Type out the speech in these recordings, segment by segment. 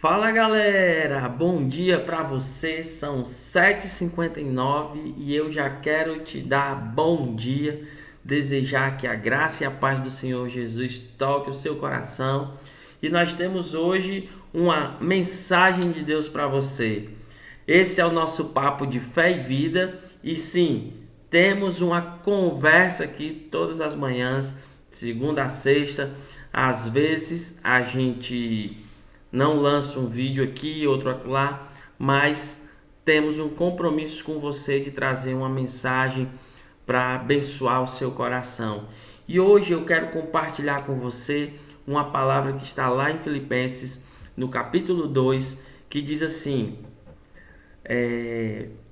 Fala galera, bom dia para você, são 7h59 e eu já quero te dar bom dia, desejar que a graça e a paz do Senhor Jesus toque o seu coração. E nós temos hoje uma mensagem de Deus para você. Esse é o nosso papo de fé e vida e sim, temos uma conversa aqui todas as manhãs, segunda a sexta. Às vezes a gente não lanço um vídeo aqui, outro acolá, mas temos um compromisso com você de trazer uma mensagem para abençoar o seu coração. E hoje eu quero compartilhar com você uma palavra que está lá em Filipenses, no capítulo 2, que diz assim,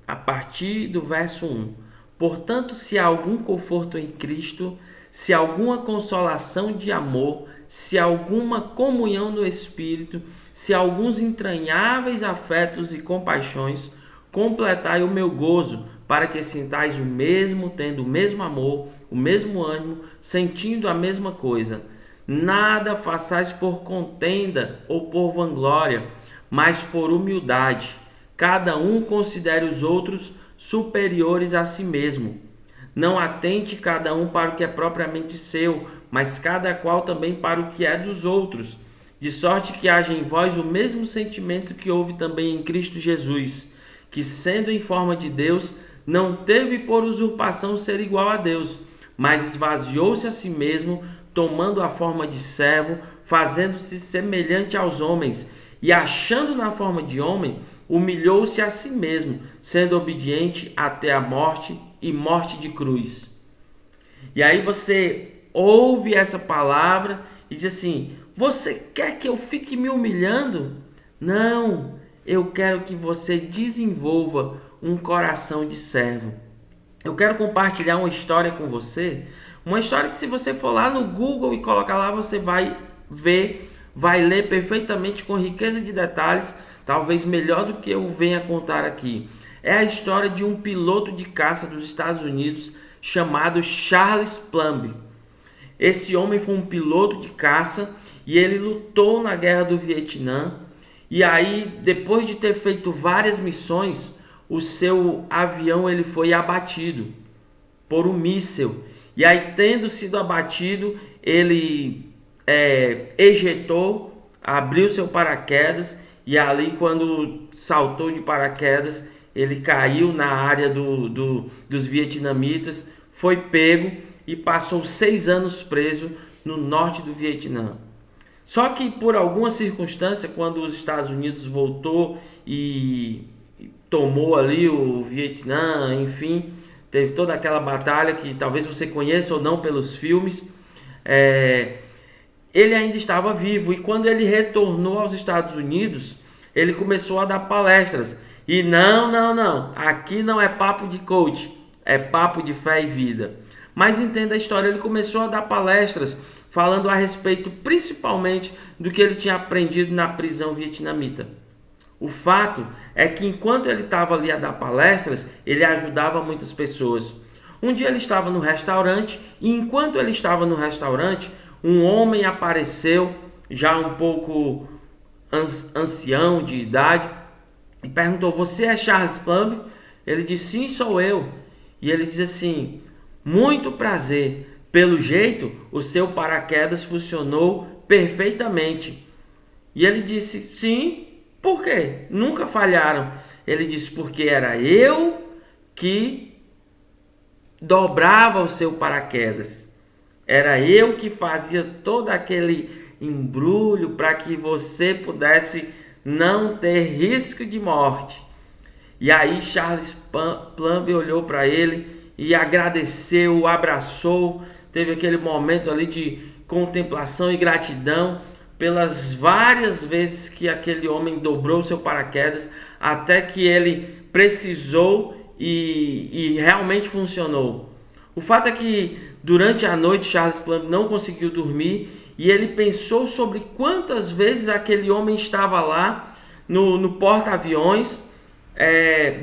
a partir do verso 1: Portanto, se há algum conforto em Cristo, se há alguma consolação de amor, se há alguma comunhão no Espírito, se há alguns entranháveis afetos e compaixões, completai o meu gozo, para que sintais o mesmo, tendo o mesmo amor, o mesmo ânimo, sentindo a mesma coisa. Nada façais por contenda ou por vanglória, mas por humildade. Cada um considere os outros superiores a si mesmo. Não atente cada um para o que é propriamente seu, mas cada qual também para o que é dos outros. De sorte que haja em vós o mesmo sentimento que houve também em Cristo Jesus, que, sendo em forma de Deus, não teve por usurpação ser igual a Deus, mas esvaziou-se a si mesmo, tomando a forma de servo, fazendo-se semelhante aos homens, e achando na forma de homem, humilhou-se a si mesmo, sendo obediente até a morte e morte de cruz. E aí você ouve essa palavra e diz assim: você quer que eu fique me humilhando? Não, eu quero que você desenvolva um coração de servo. Eu quero compartilhar uma história com você, uma história que, se você for lá no Google e colocar lá, você vai ver, vai ler perfeitamente, com riqueza de detalhes, talvez melhor do que eu venha contar aqui. É a história de um piloto de caça dos Estados Unidos chamado Charles Plumb. Esse homem foi um piloto de caça e ele lutou na guerra do Vietnã. E aí, depois de ter feito várias missões, o seu avião ele foi abatido por um míssil. E aí, tendo sido abatido, ele ejetou, abriu seu paraquedas, e ali, quando saltou de paraquedas, ele caiu na área dos vietnamitas, foi pego e passou 6 anos preso no norte do Vietnã. Só que, por alguma circunstância, quando os Estados Unidos voltou e tomou ali o Vietnã, enfim, teve toda aquela batalha que talvez você conheça ou não pelos filmes, ele ainda estava vivo. E quando ele retornou aos Estados Unidos, ele começou a dar palestras. E não, aqui não é papo de coach, é papo de fé e vida. Mas entenda a história, ele começou a dar palestras falando a respeito principalmente do que ele tinha aprendido na prisão vietnamita. O fato é que, enquanto ele estava ali a dar palestras, ele ajudava muitas pessoas. Um dia ele estava no restaurante e, enquanto ele estava no restaurante, um homem apareceu, já um pouco ancião de idade, e perguntou: você é Charles Plumb? Ele disse: sim, sou eu. E ele diz assim: muito prazer, pelo jeito o seu paraquedas funcionou perfeitamente. E ele disse: sim, por quê? Nunca falharam. Ele disse: porque era eu que dobrava o seu paraquedas. Era eu que fazia todo aquele embrulho para que você pudesse não ter risco de morte. E aí Charles Plumb olhou para ele e agradeceu, o abraçou, teve aquele momento ali de contemplação e gratidão pelas várias vezes que aquele homem dobrou seu paraquedas, até que ele precisou e realmente funcionou. O fato é que durante a noite Charles Plumb não conseguiu dormir e ele pensou sobre quantas vezes aquele homem estava lá no porta-aviões,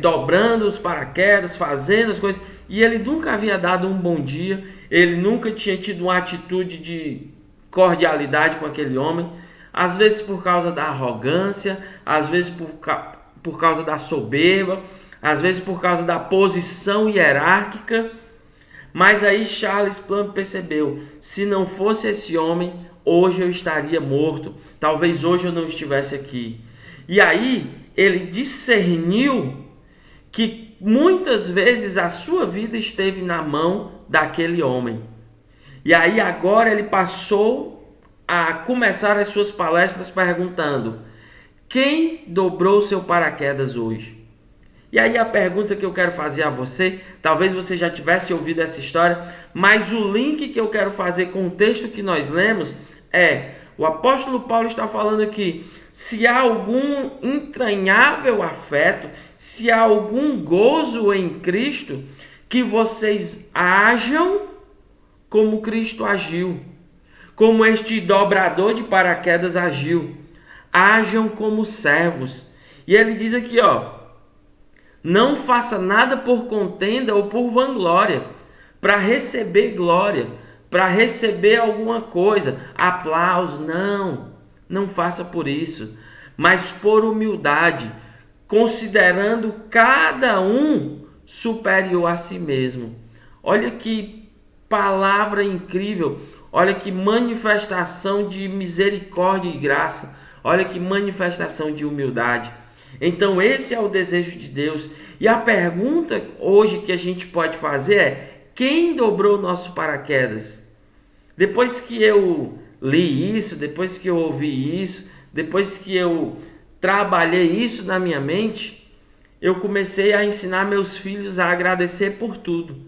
dobrando os paraquedas, fazendo as coisas, e ele nunca havia dado um bom dia, ele nunca tinha tido uma atitude de cordialidade com aquele homem, às vezes por causa da arrogância, às vezes por causa da soberba, às vezes por causa da posição hierárquica. Mas aí Charles Plumb percebeu, se não fosse esse homem, hoje eu estaria morto, talvez hoje eu não estivesse aqui. E aí ele discerniu que muitas vezes a sua vida esteve na mão daquele homem. E aí agora ele passou a começar as suas palestras perguntando: quem dobrou seu paraquedas hoje? E aí a pergunta que eu quero fazer a você, talvez você já tivesse ouvido essa história, mas o link que eu quero fazer com o texto que nós lemos é: o apóstolo Paulo está falando aqui, se há algum entranhável afeto, se há algum gozo em Cristo, que vocês ajam como Cristo agiu, como este dobrador de paraquedas agiu. Ajam como servos. E ele diz aqui, não faça nada por contenda ou por vanglória, para receber glória, para receber alguma coisa, aplauso. Não faça por isso, mas por humildade, considerando cada um superior a si mesmo. Olha que palavra incrível, olha que manifestação de misericórdia e graça, olha que manifestação de humildade. Então esse é o desejo de Deus. E a pergunta hoje que a gente pode fazer é: quem dobrou o nosso paraquedas? Depois que eu li isso, depois que eu ouvi isso, depois que eu trabalhei isso na minha mente, eu comecei a ensinar meus filhos a agradecer por tudo.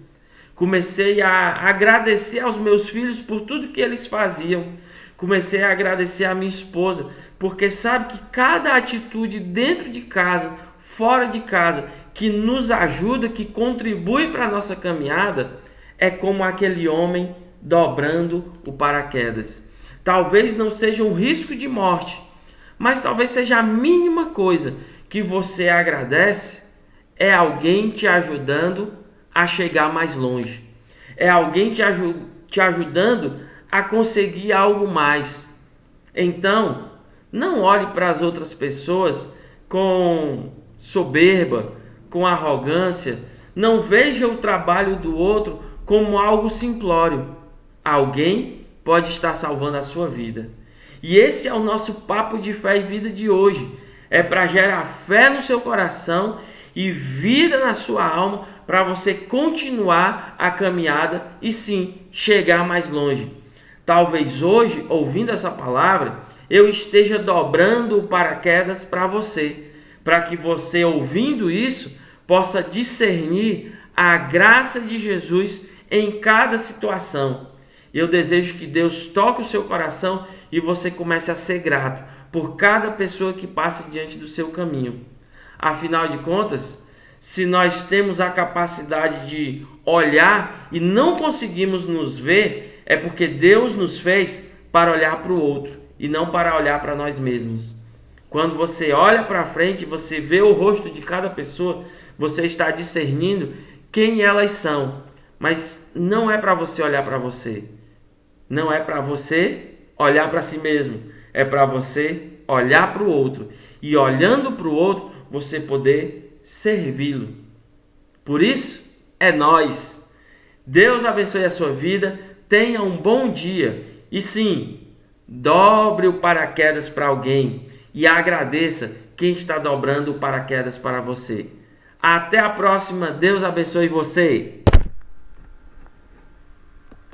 Comecei a agradecer aos meus filhos por tudo que eles faziam. Comecei a agradecer a minha esposa, porque sabe que cada atitude dentro de casa, fora de casa, que nos ajuda, que contribui para a nossa caminhada, é como aquele homem dobrando o paraquedas. Talvez não seja um risco de morte, mas talvez seja a mínima coisa que você agradece, é alguém te ajudando a chegar mais longe. É alguém te ajudando a conseguir algo mais. Então, não olhe para as outras pessoas com soberba, com arrogância. Não veja o trabalho do outro como algo simplório. Alguém pode estar salvando a sua vida. E esse é o nosso papo de fé e vida de hoje. É para gerar fé no seu coração e vida na sua alma, para você continuar a caminhada e sim chegar mais longe. Talvez hoje, ouvindo essa palavra, eu esteja dobrando o paraquedas para você, para que você, ouvindo isso, possa discernir a graça de Jesus em cada situação. Eu desejo que Deus toque o seu coração e você comece a ser grato por cada pessoa que passa diante do seu caminho. Afinal de contas, se nós temos a capacidade de olhar e não conseguimos nos ver, é porque Deus nos fez para olhar para o outro e não para olhar para nós mesmos. Quando você olha para frente, você vê o rosto de cada pessoa, você está discernindo quem elas são. Mas não é para você olhar para você. Não é para você olhar para si mesmo. É para você olhar para o outro. E olhando para o outro, você poder servi-lo. Por isso, é nós. Deus abençoe a sua vida. Tenha um bom dia. E sim, dobre o paraquedas para alguém. E agradeça quem está dobrando o paraquedas para você. Até a próxima. Deus abençoe você.